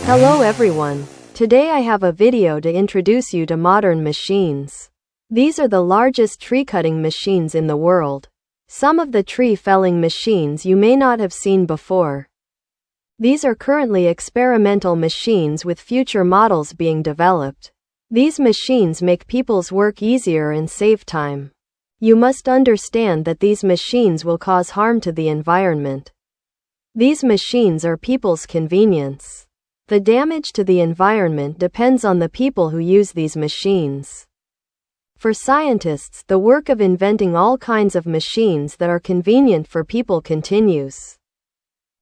Hello everyone. Today I have a video to introduce you to modern machines. These are the largest tree cutting machines in the world. Some of the tree felling machines you may not have seen before. These are currently experimental machines with future models being developed. These machines make people's work easier and save time. You must understand that these machines will cause harm to the environment. These machines are people's convenience. The damage to the environment depends on the people who use these machines. For scientists, the work of inventing all kinds of machines that are convenient for people continues.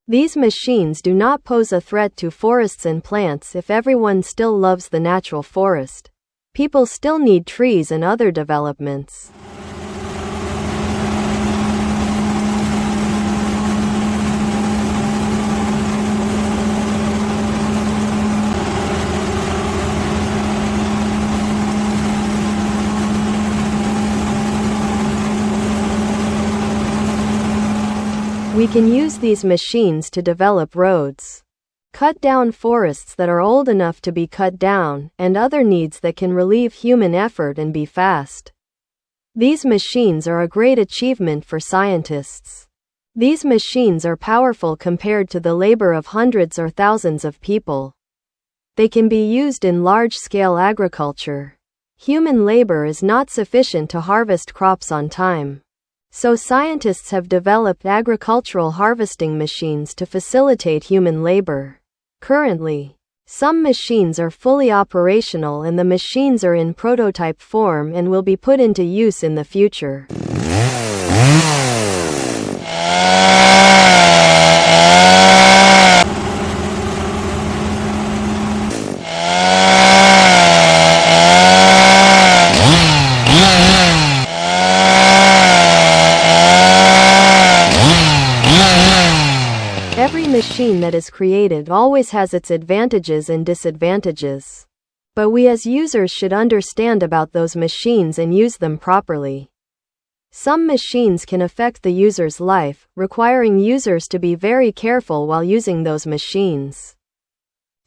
These machines do not pose a threat to forests and plants if everyone still loves the natural forest. People still need trees and other developments. We can use these machines to develop roads, cut down forests that are old enough to be cut down, and other needs that can relieve human effort and be fast. These machines are a great achievement for scientists. These machines are powerful compared to the labor of hundreds or thousands of people. They can be used in large-scale agriculture. Human labor is not sufficient to harvest crops on time. So scientists have developed agricultural harvesting machines to facilitate human labor. Currently, some machines are fully operational and the machines are in prototype form and will be put into use in the future. Every machine that is created always has its advantages and disadvantages. But we as users should understand about those machines and use them properly. Some machines can affect the user's life, requiring users to be very careful while using those machines.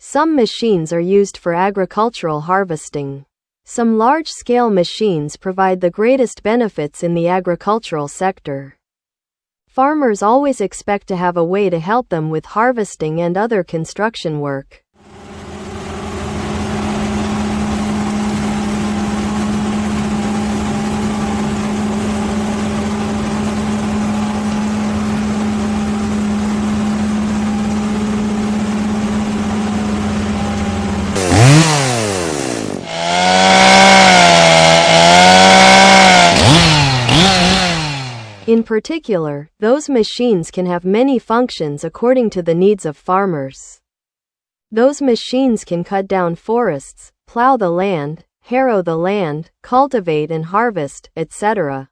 Some machines are used for agricultural harvesting. Some large-scale machines provide the greatest benefits in the agricultural sector. Farmers always expect to have a way to help them with harvesting and other construction work. In particular, those machines can have many functions according to the needs of farmers. Those machines can cut down forests, plow the land, harrow the land, cultivate and harvest, etc.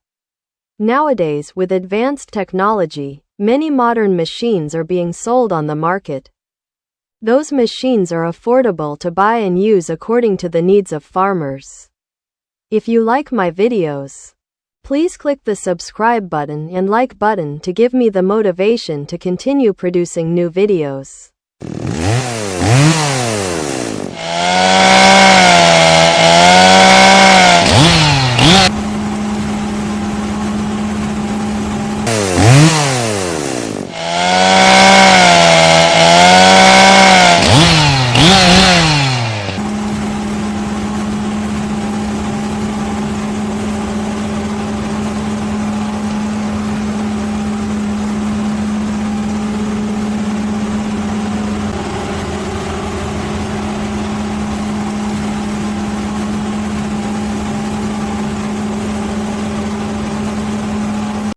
Nowadays, with advanced technology, many modern machines are being sold on the market. Those machines are affordable to buy and use according to the needs of farmers. If you like my videos, please click the subscribe button and like button to give me the motivation to continue producing new videos.